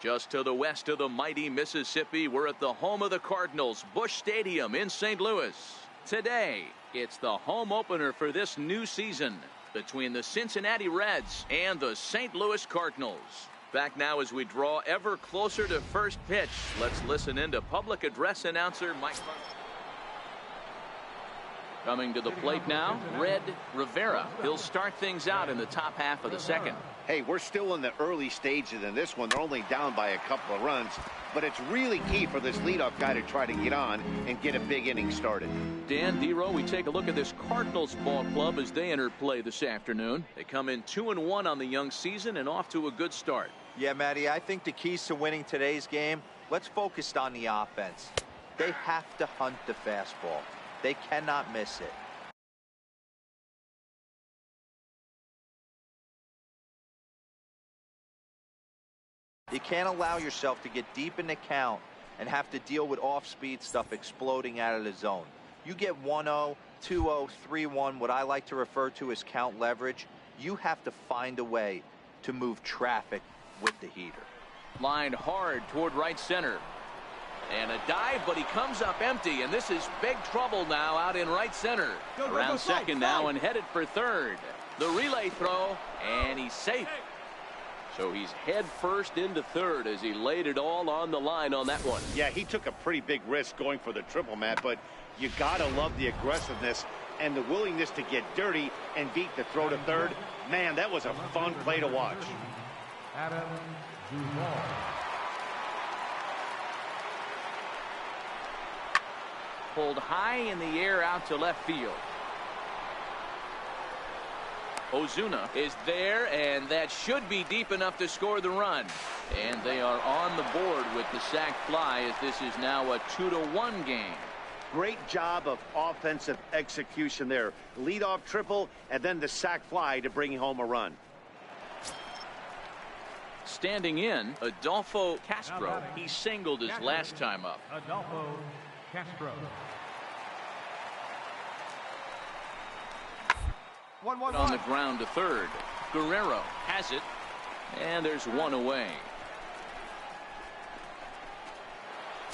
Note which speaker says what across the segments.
Speaker 1: Just to the west of the mighty Mississippi, we're at the home of the Cardinals, Busch Stadium in St. Louis. Today, it's the home opener for this new season between the Cincinnati Reds and the St. Louis Cardinals. Back now as we draw ever closer to first pitch. Let's listen in to public address announcer Mike. Coming to the plate now, Red Rivera. He'll start things out in the top half of the second.
Speaker 2: Hey, we're still in the early stages in this one. They're only down by a couple of runs, but it's really key for this leadoff guy to try to get on and get a big inning started.
Speaker 1: Dan Dero, we take a look at this Cardinals ball club as they enter play this afternoon. They come in 2-1 on the young season and off to a good start.
Speaker 3: Yeah, Matty, I think the keys to winning today's game, let's focus on the offense. They have to hunt the fastball. They cannot miss it. You can't allow yourself to get deep in the count and have to deal with off-speed stuff exploding out of the zone. You get 1-0, 2-0, 3-1, what I like to refer to as count leverage. You have to find a way to move traffic with the heater.
Speaker 1: Lined hard toward right center. And a dive, but he comes up empty, and this is big trouble now out in right center. Around second now and headed for third. The relay throw, and he's safe. So he's head first into third as he laid it all on the line on that one.
Speaker 2: Yeah, he took a pretty big risk going for the triple, Matt, but you gotta love the aggressiveness and the willingness to get dirty and beat the throw to third. Man, that was a fun play to watch.
Speaker 1: Pulled high in the air out to left field. Ozuna is there, and that should be deep enough to score the run. And they are on the board with the sac fly as this is now a 2-1 game.
Speaker 2: Great job of offensive execution there. Leadoff triple and then the sac fly to bring home a run.
Speaker 1: Standing in, Adolfo Castro. He singled his last time up.
Speaker 4: Adolfo Castro.
Speaker 1: 1-1 on the ground to third. Guerrero has it, and there's one away.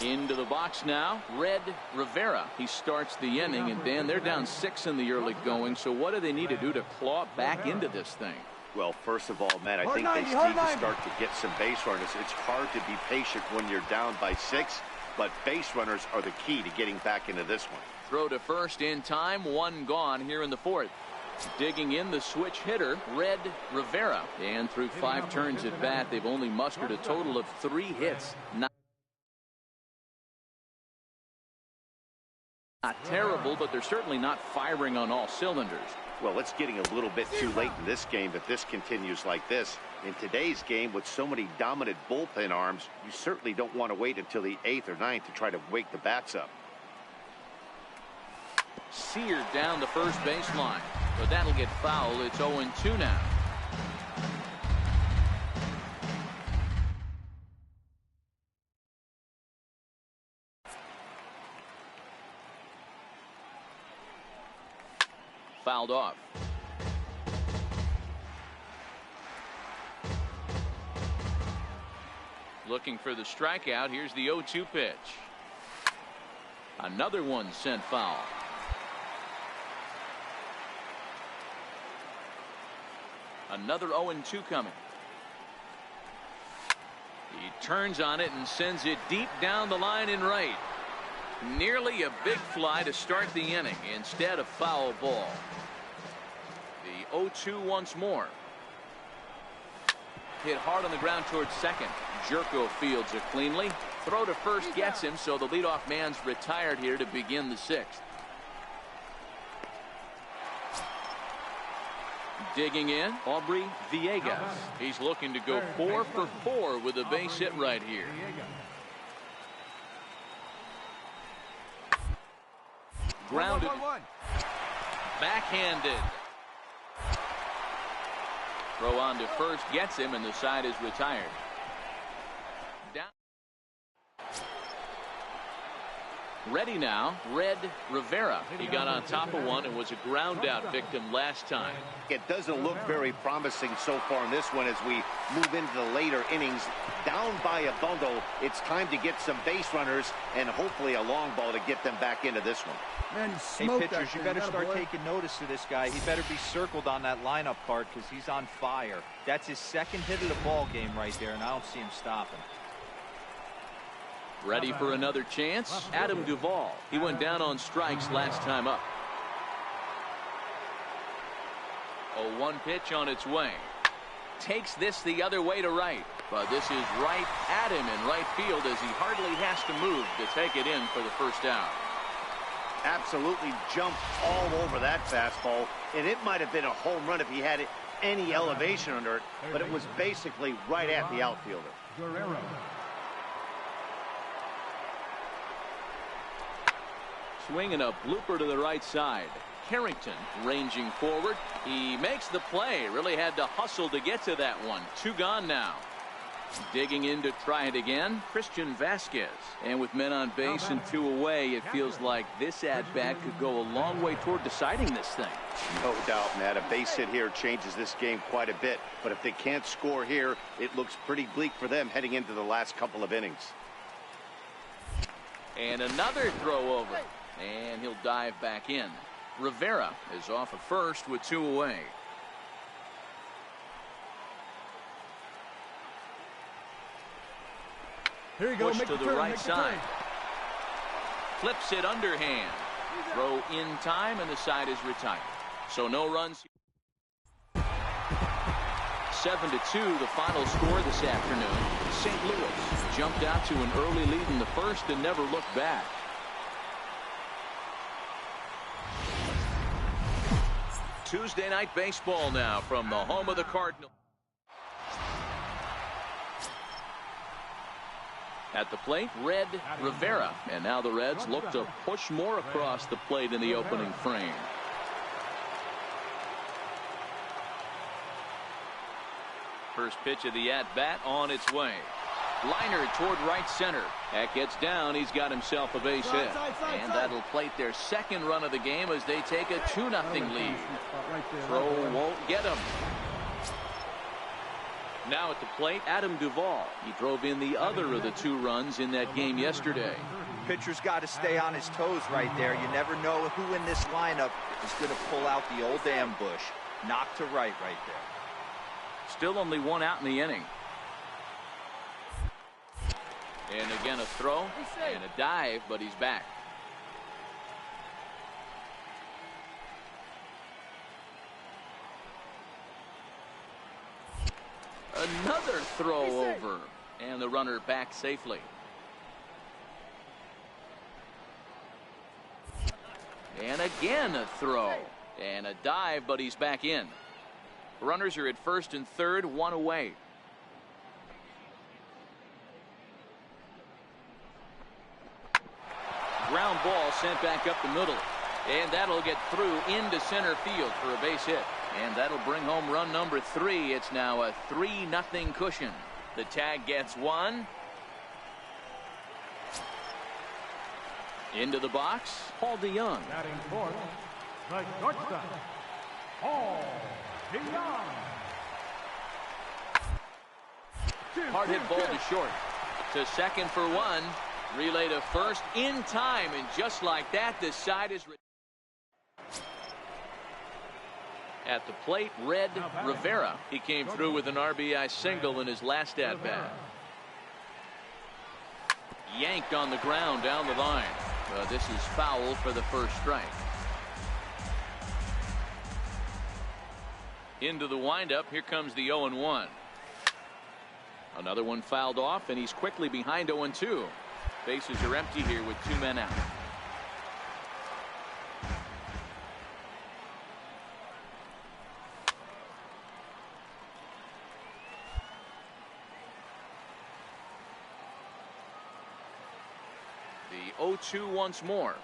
Speaker 1: Into the box now, Red Rivera. He starts the inning, and Dan, they're down 6 in the early going, so what do they need to do to claw back into this thing?
Speaker 2: Well, first of all, Matt, I think they need to start to get some base runners. It's hard to be patient when you're down by 6, but base runners are the key to getting back into this one.
Speaker 1: Throw to first in time, one gone here in the fourth. Digging in the switch hitter, Red Rivera. And through 5 turns at bat, they've only mustered a total of 3 hits. Not terrible, but they're certainly not firing on all cylinders.
Speaker 2: Well, it's getting a little bit too late in this game if this continues like this. In today's game, with so many dominant bullpen arms, you certainly don't want to wait until the 8th or 9th to try to wake the bats up.
Speaker 1: Seared down the first baseline, but that'll get foul. It's 0-2 now. Fouled off. Looking for the strikeout. Here's the 0-2 pitch. Another one sent foul. Another 0-2 coming. He turns on it and sends it deep down the line in right. Nearly a big fly to start the inning instead of foul ball. The 0-2 once more. Hit hard on the ground towards second. Jerko fields it cleanly. Throw to first gets him, so the leadoff man's retired here to begin the 6th. Digging in, Aubrey Villegas. He's looking to go 4 for 4 with a base hit right here. Grounded. Backhanded. Throw on to first gets him, and the side is retired. Down. Ready now, Red Rivera. He got on top of one and was a ground out victim last time.
Speaker 2: It doesn't look very promising so far in this one as we move into the later innings. Down by a bundle, it's time to get some base runners and hopefully a long ball to get them back into this one.
Speaker 4: Man,
Speaker 3: Hey, pitchers, you better start taking notice of this guy. He better be circled on that lineup card because he's on fire. That's his second hit of the ball game right there, and I don't see him stopping.
Speaker 1: Ready for another chance? Adam Duvall. He went down on strikes last time up. A 1 pitch on its way. Takes this the other way to right. But this is right at him in right field as he hardly has to move to take it in for the first out.
Speaker 2: Absolutely jumped all over that fastball, and it might have been a home run if he had any elevation under it, but it was basically right at the outfielder.
Speaker 4: Guerrero.
Speaker 1: Swinging a blooper to the right side. Carrington ranging forward. He makes the play. Really had to hustle to get to that one. 2 gone now. Digging in to try it again, Christian Vasquez. And with men on base and 2 away, it feels like this at-bat could go a long way toward deciding this thing.
Speaker 2: No doubt, Matt. A base hit here changes this game quite a bit. But if they can't score here, it looks pretty bleak for them heading into the last couple of innings.
Speaker 1: And another throw over. And he'll dive back in. Rivera is off at first with 2 away.
Speaker 4: Here you go.
Speaker 1: Push to the right side. Flips it underhand. Throw in time, and the side is retired. So no runs. 7-2 the final score this afternoon. St. Louis jumped out to an early lead in the first and never looked back. Tuesday night baseball now from the home of the Cardinals. At the plate, Red Rivera. And now the Reds look to push more across the plate in the opening frame. First pitch of the at-bat on its way. Liner toward right center. That gets down. He's got himself a base hit. And that'll plate their second run of the game as they take a 2-0 lead. Throw won't get him. Now at the plate, Adam Duvall. He drove in the other of the 2 runs in that game yesterday.
Speaker 3: Pitcher's got to stay on his toes right there. You never know who in this lineup is going to pull out the old ambush. Knock to right there.
Speaker 1: Still only 1 out in the inning. And again a throw and a dive, but he's back. Another throw over, and the runner back safely. And again a throw and a dive, but he's back in. Runners are at first and third, 1 away. Ground ball sent back up the middle, and that'll get through into center field for a base hit. And that'll bring home run number 3. It's now a 3-0 cushion. The tag gets 1. Into the box, Paul DeYoung.
Speaker 4: Batting fourth, the shortstop, Paul DeYoung.
Speaker 1: Hard hit ball to short. To second for 1. Relay to first in time, and just like that, the side is at the plate. Red Rivera. He came through with an RBI single in his last at bat. Yanked on the ground down the line. This is foul for the first strike. Into the windup. Here comes the 0-1. Another one fouled off, and he's quickly behind 0-2. Bases are empty here with 2 men out. The 0-2 once more.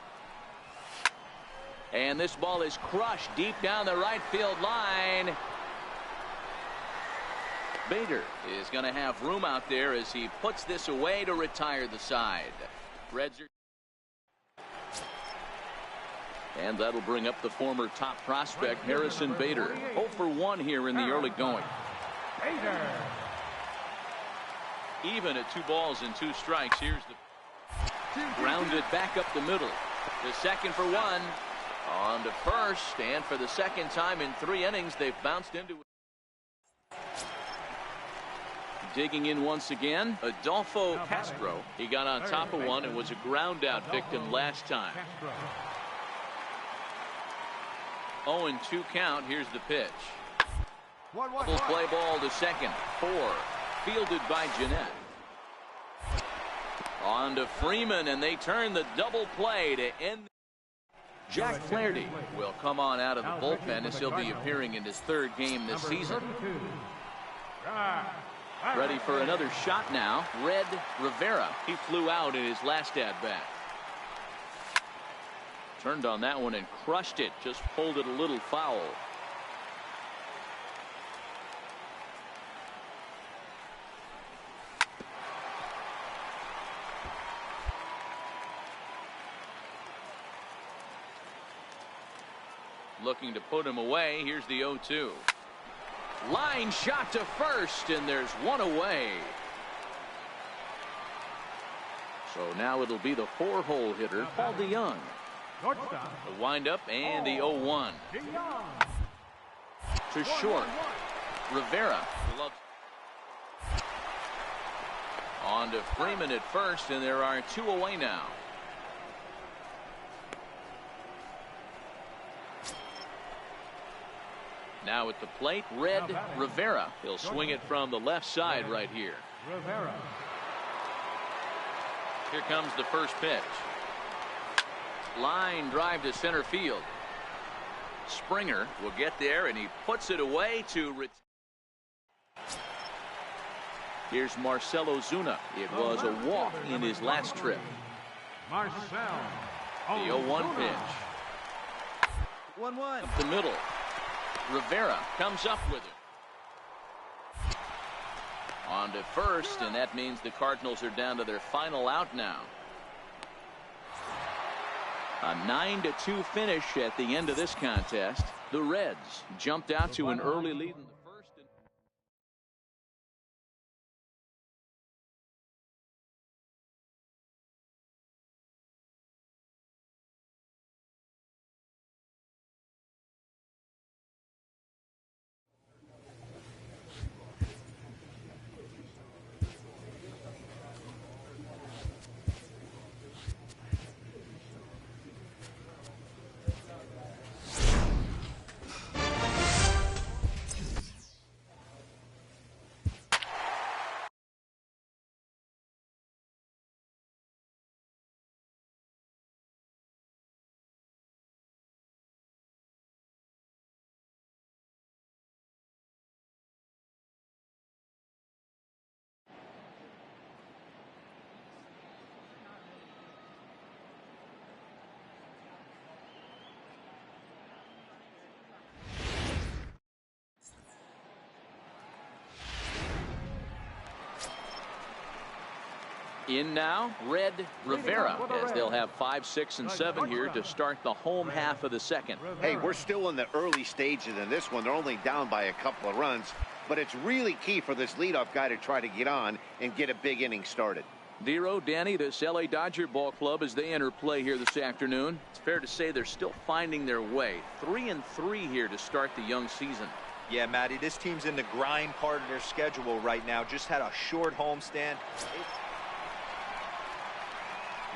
Speaker 1: And this ball is crushed deep down the right field line. Bader is going to have room out there as he puts this away to retire the side. Reds are And that'll bring up the former top prospect, Harrison Bader. 0 for 1 here in the early going. Even at 2 balls and 2 strikes. Here's the grounded back up the middle. The second for 1. On to first. And for the second time in 3 innings, they've bounced into it. Digging in once again, Adolfo Castro. He got on top of one and was a ground out victim last time. 0-2 count. Here's the pitch. Double play ball to second. 4. Fielded by Jeanette. On to Freeman, and they turn the double play to end. Jack Flaherty will come on out of the bullpen as he'll be appearing in his 3rd game this season. Ready for another shot now. Red Rivera. He flew out in his last at-bat. Turned on that one and crushed it. Just pulled it a little foul. Looking to put him away. Here's the 0-2. Line shot to first, and there's one away. So now it'll be the 4-hole hitter, Paul DeYoung. The windup and the 0-1. To short. Rivera. On to Freeman at first, and there are 2 away now. Now at the plate, Red Rivera. He'll swing it from the left side right here. Here comes the first pitch. Line drive to center field. Springer will get there, and he puts it away to. Here's Marcelo Zuna. It was a walk in his last trip. The 0-1 pitch.
Speaker 3: 1-1.
Speaker 1: Up the middle. Rivera comes up with it. On to first, and that means the Cardinals are down to their final out now. A 9-2 finish at the end of this contest. The Reds jumped out to an early lead in the first. In now, Red Rivera, as they'll have 5, 6, and 7 here to start the home half of the second.
Speaker 2: Hey, we're still in the early stages in this one. They're only down by a couple of runs, but it's really key for this leadoff guy to try to get on and get a big inning started.
Speaker 1: Dero, Danny, this LA Dodger ball club as they enter play here this afternoon. It's fair to say they're still finding their way. 3-3 here to start the young season.
Speaker 3: Yeah, Matty, this team's in the grind part of their schedule right now. Just had a short homestand.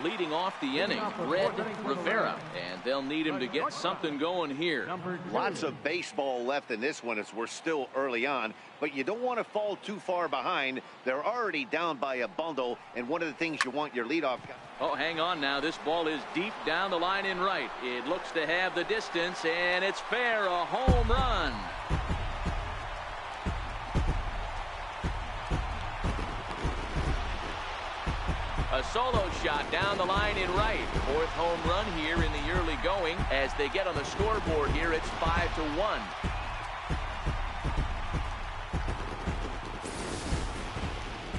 Speaker 1: Leading off the inning, Red Rivera, and they'll need him to get something going here.
Speaker 2: Lots of baseball left in this one as we're still early on, but you don't want to fall too far behind. They're already down by a bundle, and one of the things you want your leadoff.
Speaker 1: Oh, hang on now. This ball is deep down the line in right. It looks to have the distance, and it's fair, a home run. A solo shot down the line in right. 4th home run here in the early going. As they get on the scoreboard here, it's 5-1.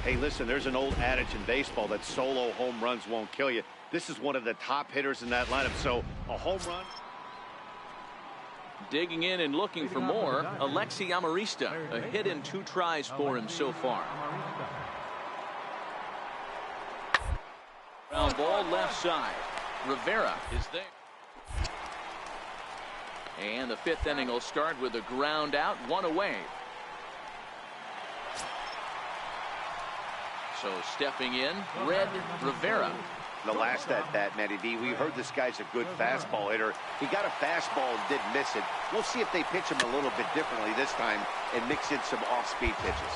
Speaker 2: Hey, listen, there's an old adage in baseball that solo home runs won't kill you. This is one of the top hitters in that lineup, so a home run.
Speaker 1: Digging in and looking for more, Alexi Amarista. A hit in 2 tries for him so far. Ground ball left side. Rivera is there. And the 5th inning will start with a ground out, 1 away. So stepping in, Red Rivera.
Speaker 2: The last at bat, Matty D, we heard this guy's a good fastball hitter. He got a fastball and didn't miss it. We'll see if they pitch him a little bit differently this time and mix in some off-speed pitches.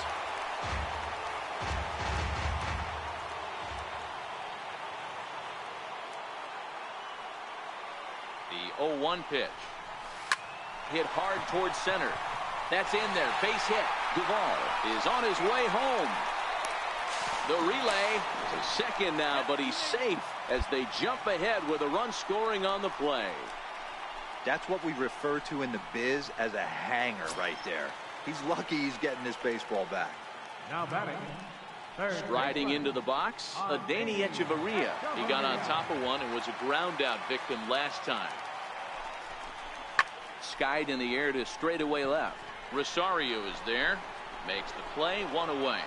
Speaker 1: The 0-1 pitch. Hit hard towards center. That's in there. Base hit. Duvall is on his way home. The relay to second now, but he's safe as they jump ahead with a run scoring on the play.
Speaker 3: That's what we refer to in the biz as a hanger right there. He's lucky he's getting this baseball back.
Speaker 4: Now batting.
Speaker 1: Striding into the box, Adani Echeverria. He got on top of one and was a ground out victim last time. Skied in the air to straightaway left. Rosario is there. Makes the play, 1 away.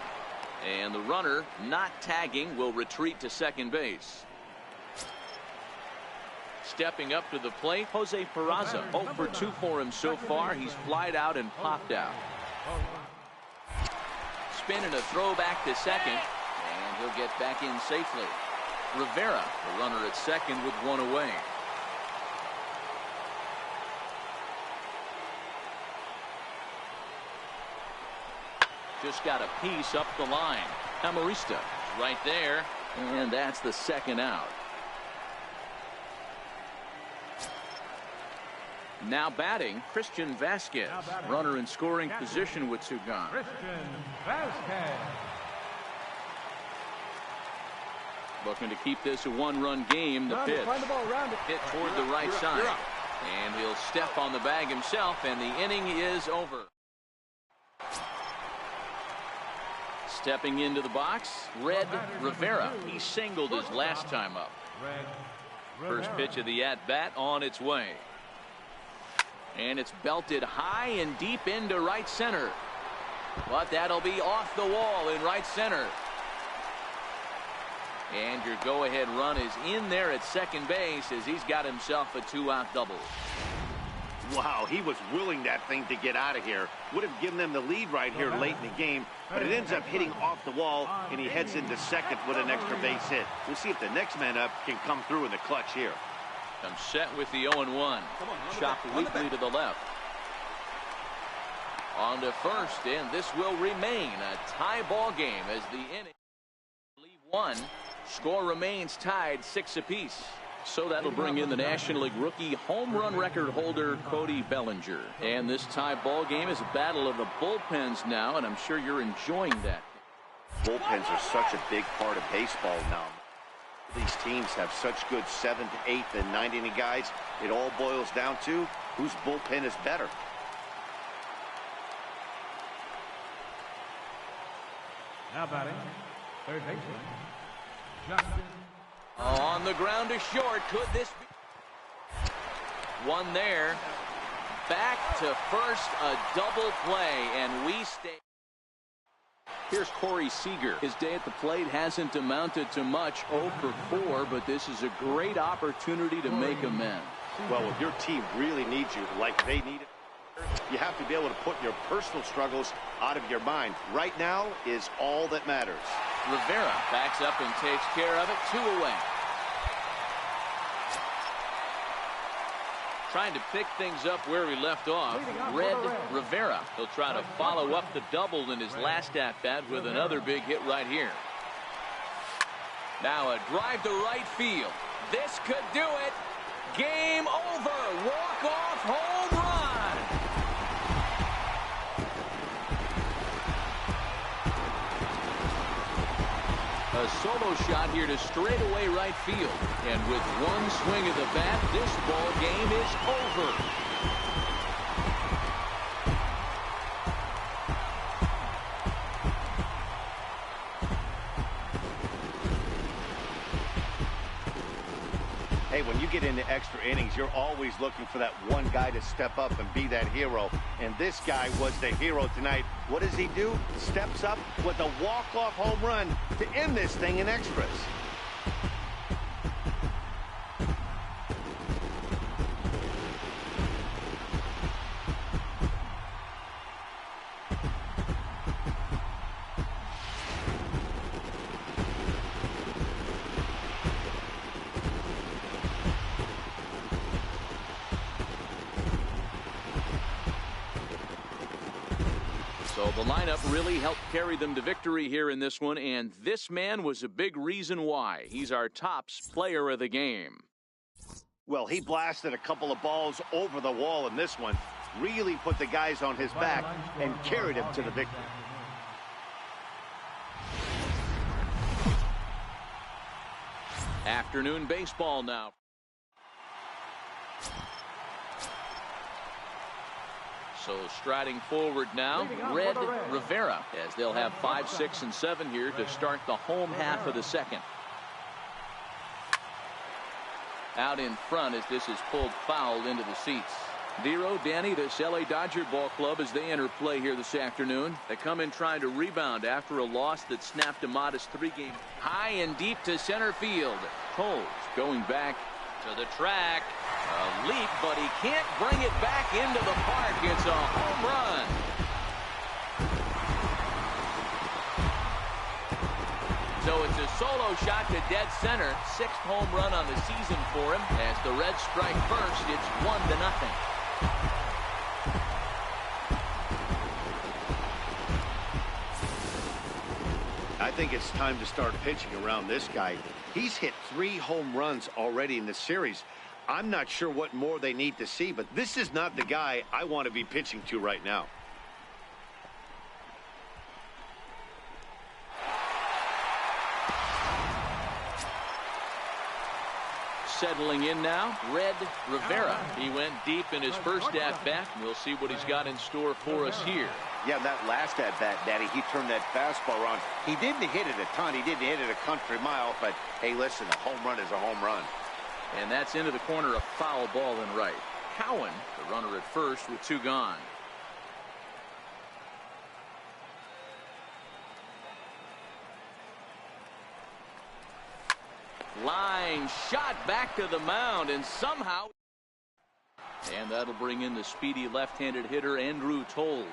Speaker 1: And the runner, not tagging, will retreat to second base. Stepping up to the plate, Jose Peraza. 0 for 2 for him so far. He's flied out and popped out. Spin and a throw back to second. And he'll get back in safely. Rivera, the runner at second with 1 away. Just got a piece up the line. Amarista right there, and that's the second out. Now batting, Christian Vasquez. Runner in scoring position with 2 gone.
Speaker 4: Christian Vasquez.
Speaker 1: Looking to keep this a 1-run game. The pitch hit toward the right side, and he'll step on the bag himself, and the inning is over. Stepping into the box, Red Rivera. He singled his last time up. First pitch of the at-bat on its way. And it's belted high and deep into right center. But that'll be off the wall in right center. And your go-ahead run is in there at second base as he's got himself a 2-out double.
Speaker 2: Wow, he was willing that thing to get out of here. Would have given them the lead right here late in the game, but it ends up hitting off the wall, and he heads into second with an extra base hit. We'll see if the next man up can come through in the clutch here.
Speaker 1: I'm set with the 0-1. Chopped weakly to the left. On to first, and this will remain a tie ball game as the inning leave 1. Score remains tied 6 apiece. So that'll bring in the National League rookie home run record holder Cody Bellinger. And this tie ball game is a battle of the bullpens now, and I'm sure you're enjoying that.
Speaker 2: Bullpens are such a big part of baseball now. These teams have such good 7th, 8th, and 9th inning guys. It all boils down to whose bullpen is better.
Speaker 4: Now batting, third baseman, Justin.
Speaker 1: On the ground to short. Could this be one there? Back to first, a double play, and we stay. Here's Corey Seager. His day at the plate hasn't amounted to much, 0 for 4, but this is a great opportunity to make amends.
Speaker 2: Well, if your team really needs you like they need it, you have to be able to put your personal struggles out of your mind. Right now is all that matters.
Speaker 1: Rivera backs up and takes care of it. 2 away. Trying to pick things up where we left off. Red Rivera. He'll try to follow up the double in his last at-bat with another big hit right here. Now a drive to right field. This could do it. Game over. Walk-off home run. A solo shot here to straightaway right field. And with one swing of the bat, this ball game is over.
Speaker 2: Hey, when you get into extra innings, you're always looking for that one guy to step up and be that hero. And this guy was the hero tonight. What does he do? Steps up with a walk-off home run to end this thing in extras.
Speaker 1: So the lineup really helped carry them to victory here in this one, and this man was a big reason why. He's our top player of the game.
Speaker 2: Well, he blasted a couple of balls over the wall in this one, really put the guys on his back and carried him to the victory.
Speaker 1: Afternoon baseball now. So striding forward now, Red Rivera, as they'll have 5, 6, and 7 here to start the home half of the second. Out in front as this is pulled foul into the seats. Vero, Danny, this LA Dodger ball club as they enter play here this afternoon. They come in trying to rebound after a loss that snapped a modest 3-game. High and deep to center field. Toles going back to the track. A leap, but he can't bring it back into the park. It's a home run. So it's a solo shot to dead center. 6th home run on the season for him. As the Reds strike first, it's 1-0.
Speaker 2: I think it's time to start pitching around this guy. He's hit 3 home runs already in the series. I'm not sure what more they need to see, but this is not the guy I want to be pitching to right now.
Speaker 1: Settling in now, Red Rivera. He went deep in his first at-bat. We'll see what he's got in store for us here.
Speaker 2: Yeah, that last at-bat, Daddy, he turned that fastball around. He didn't hit it a ton. He didn't hit it a country mile, but hey, listen, a home run is a home run.
Speaker 1: And that's into the corner, a foul ball and right. Cowan, the runner at first with 2 gone. Line shot back to the mound, and somehow. And that'll bring in the speedy left-handed hitter Andrew Toles.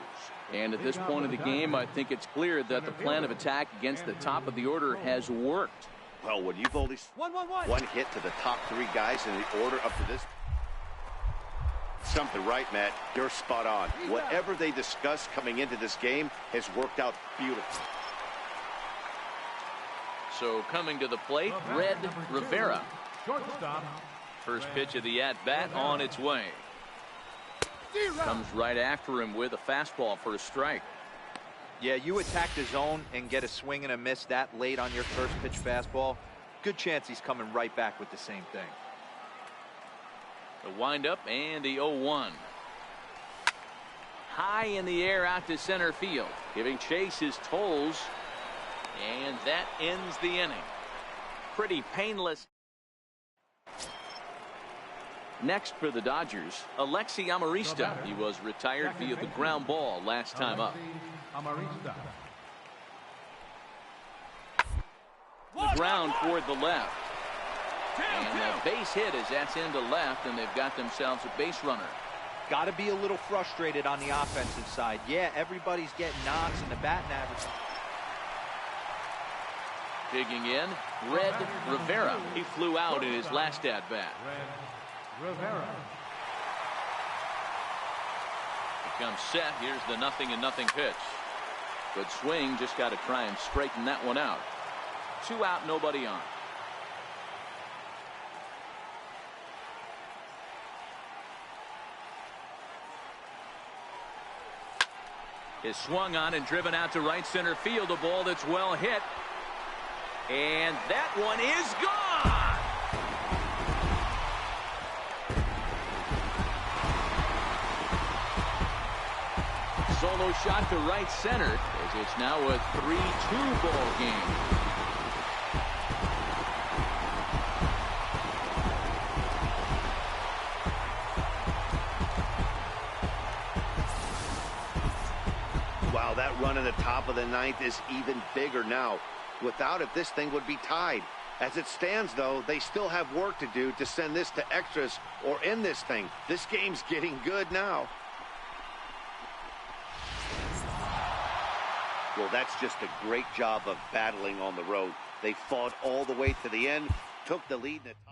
Speaker 1: And at this point of the game, I think it's clear that the plan of attack against the top of the order has worked.
Speaker 2: Well, when you've only one hit to the top 3 guys in the order up to this. Something right, Matt. You're spot on. Whatever they discussed coming into this game has worked out beautifully.
Speaker 1: So coming to the plate, Red Rivera.
Speaker 4: Shortstop.
Speaker 1: First pitch of the at-bat on its way. Comes right after him with a fastball for a strike.
Speaker 3: Yeah, you attack the zone and get a swing and a miss that late on your first pitch fastball. Good chance he's coming right back with the same thing.
Speaker 1: The windup and the 0-1. High in the air out to center field. Giving chase is Toles. And that ends the inning. Pretty painless. Next for the Dodgers, Alexi Amarista. He was retired via the ground ball last time up.
Speaker 4: Amarista.
Speaker 1: The ground toward the left. And the base hit as that's into left, and they've got themselves a base runner.
Speaker 3: Got to be a little frustrated on the offensive side. Yeah, everybody's getting knocks in the batting average.
Speaker 1: Digging in, Red Rivera. He flew out in his last at-bat.
Speaker 4: Red Rivera.
Speaker 1: He comes set. Here's the 0-0 pitch. Good swing. Just got to try and straighten that one out. 2 out, nobody on. Is swung on and driven out to right center field. A ball that's well hit. And that one is gone. Solo shot to right center as it's now a 3-2 ball game.
Speaker 2: run in the top of the ninth is even bigger now. Without it, this thing would be tied. As it stands, though, they still have work to do to send this to extras or end this thing. This game's getting good now. Well, that's just a great job of battling on the road. They fought all the way to the end, took the lead in the top.